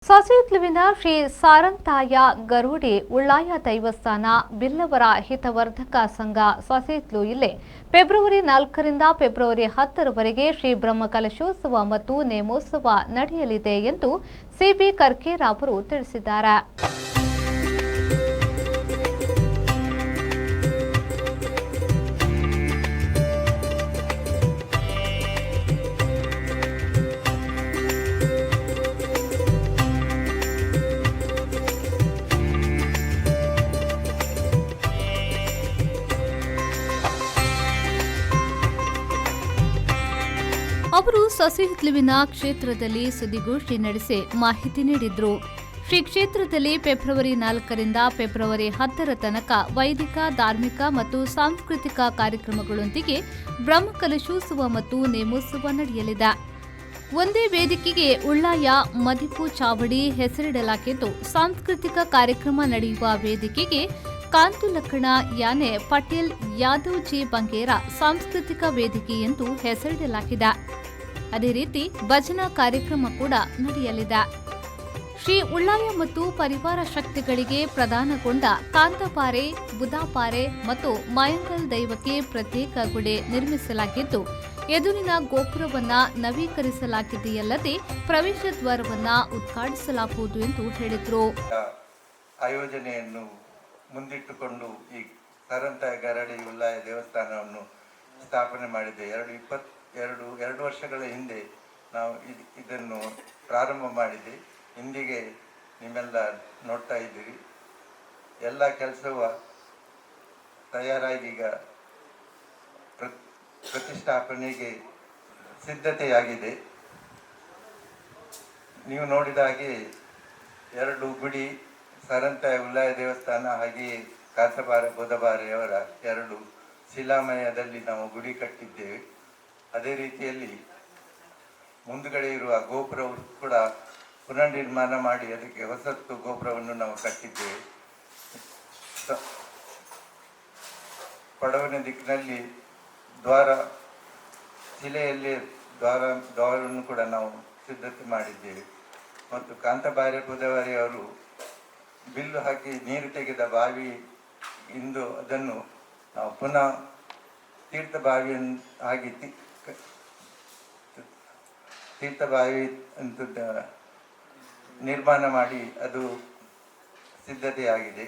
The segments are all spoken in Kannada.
ಸೊಸೈಟ್ಲುವಿನ ಶ್ರೀ ಸಾರಂತಾಯ ಗರುಡಿ ಉಳ್ಳಾಯ ದೈವಸ್ಥಾನ ಬಿಲ್ಲವರ ಹಿತವರ್ಧಕ ಸಂಘ ಸೊಸೈಟ್ಲು ಇಲ್ಲಿ ಫೆಬ್ರವರಿ 4ರಿಂದ ಫೆಬ್ರವರಿ 10ರವರೆಗೆ ಶ್ರೀ ಬ್ರಹ್ಮಕಲಶೋತ್ಸವ ಮತ್ತು ನೇಮೋತ್ಸವ ನಡೆಯಲಿದೆ ಎಂದು ಸಿಬಿ ಕರ್ಕೇರ ಅವರು ತಿಳಿಸಿದ್ದಾರೆ. ಅವರು ಸೊಸೈಟ್ಲುವಿನ ಕ್ಷೇತ್ರದಲ್ಲಿ ಸುದ್ದಿಗೋಷ್ಠಿ ನಡೆಸಿ ಮಾಹಿತಿ ನೀಡಿದರು. ಶ್ರೀ ಕ್ಷೇತ್ರದಲ್ಲಿ ಫೆಬ್ರವರಿ 4ರಿಂದ ಫೆಬ್ರವರಿ 10ರ ತನಕ ವೈದಿಕ, ಧಾರ್ಮಿಕ ಮತ್ತು ಸಾಂಸ್ಕೃತಿಕ ಕಾರ್ಯಕ್ರಮಗಳೊಂದಿಗೆ ಬ್ರಹ್ಮಕಲಶೋತ್ಸವ ಮತ್ತು ನೇಮೋತ್ಸವ ನಡೆಯಲಿದೆ. ಒಂದೇ ವೇದಿಕೆಗೆ ಉಳ್ಳಾಯ, ಮದಿಪು ಚಾವಡಿ ಹೆಸರಿಡಲಾಗಿದ್ದು, ಸಾಂಸ್ಕೃತಿಕ ಕಾರ್ಯಕ್ರಮ ನಡೆಯುವ ವೇದಿಕೆಗೆ ಕಾಂತುಲಕ್ಕಣ ಯಾನೆ ಪಟೇಲ್ ಯಾದವ್ಜಿ ಬಂಗೇರ ಸಾಂಸ್ಕೃತಿಕ ವೇದಿಕೆ ಎಂದು ಹೆಸರಿಡಲಾಗಿದೆ. ಅದೇ ರೀತಿ ಭಜನಾ ಕಾರ್ಯಕ್ರಮ ಕೂಡ ನಡೆಯಲಿದೆ. ಶ್ರೀ ಉಳ್ಳಾಯ ಮತ್ತು ಪರಿವಾರ ಶಕ್ತಿಗಳಿಗೆ ಪ್ರದಾನಗೊಂಡ ಕಾಂತಪಾರೆ, ಬುಧಾಪಾರೆ ಮತ್ತು ಮಾಯಂಗಲ್ ದೈವಕ್ಕೆ ಪ್ರತ್ಯೇಕ ಗುಡಿ ನಿರ್ಮಿಸಲಾಗಿದ್ದು, ಎದುರಿನ ಗೋಪುರವನ್ನ ನವೀಕರಿಸಲಾಗಿದೆಯಲ್ಲದೆ ಪ್ರವೇಶ ದ್ವಾರವನ್ನ ಉದ್ಘಾಟಿಸಲಾಗುವುದು ಎಂದು ಹೇಳಿದರು. ಆಯೋಜನೆಯನ್ನು ಮುಂದಿಟ್ಟುಕೊಂಡು ಈ ಸಾರಂತಾಯ ಗರಡಿ ಉಳ್ಳಾಯ ದೇವಸ್ಥಾನವನ್ನು ಸ್ಥಾಪನೆ ಮಾಡಿದೆ. ಎರಡು ವರ್ಷಗಳ ಹಿಂದೆ ನಾವು ಇದನ್ನು ಪ್ರಾರಂಭ ಮಾಡಿದೆ. ಇಂದಿಗೆ ನಿಮ್ಮೆಲ್ಲ ನೋಡ್ತಾ ಇದ್ದೀರಿ. ಎಲ್ಲ ಕೆಲಸವ ತಯಾರಾಗಿ ಈಗ ಪ್ರತಿಷ್ಠಾಪನೆಗೆ ಸಿದ್ಧತೆಯಾಗಿದೆ. ನೀವು ನೋಡಿದ ಹಾಗೆ 2 ಗುಡಿ, ಸಾರಂತಾಯ ಉಳ್ಳಾಯ ದೇವಸ್ಥಾನ ಹಾಗೆಯೇ ಕಾಂತಪಾರ ಬುಧಬಾರೆಯವರ 2 ಶಿಲಾಮಯದಲ್ಲಿ ನಾವು ಗುಡಿ ಕಟ್ಟಿದ್ದೇವೆ. ಅದೇ ರೀತಿಯಲ್ಲಿ ಮುಂದುಗಡೆ ಇರುವ ಗೋಪುರವು ಕೂಡ ಪುನರ್ನಿರ್ಮಾಣ ಮಾಡಿ ಅದಕ್ಕೆ ಹೊಸತ್ತು ಗೋಪುರವನ್ನು ನಾವು ಕಟ್ಟಿದ್ದೇವೆ. ಪಡವನ ದಿಕ್ಕಿನಲ್ಲಿ ಶಿಲೆಯಲ್ಲಿ ದ್ವಾರವನ್ನು ಕೂಡ ನಾವು ಸಿದ್ಧತೆ ಮಾಡಿದ್ದೇವೆ. ಮತ್ತು ಕಾಂತಬಾರೆ ಬುಧವಾರಿಯವರು ಬಿಲ್ಲು ಹಾಕಿ ನೀರು ತೆಗೆದ ಬಾವಿ ಇಂದು ಅದನ್ನು ನಾವು ಪುನಃ ತೀರ್ಥ ಬಾವಿ ಅಂತ ನಿರ್ಮಾಣ ಮಾಡಿ ಅದು ಸಿದ್ಧತೆಯಾಗಿದೆ.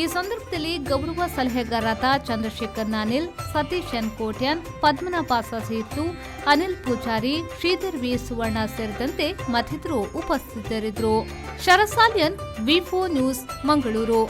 ಈ ಸಂದರ್ಭದಲ್ಲಿ ಗೌರವ ಸಲಹೆಗಾರರಾದ ಚಂದ್ರಶೇಖರ್ ನಾನಿಲ್, ಸತೀಶ್ ಎನ್ ಕೋಟ್ಯಾನ್, ಪದ್ಮನಾಭ ಸಸೀತು, ಅನಿಲ್ ಪೂಜಾರಿ, ಶ್ರೀಧರ್ ವಿ ಸುವರ್ಣ ಸೇರಿದಂತೆ ಮತ್ತಿತರರು ಉಪಸ್ಥಿತರಿದ್ದರು. ಶರಸಾಲಿಯನ್, ವಿ4 ನ್ಯೂಸ್, ಮಂಗಳೂರು.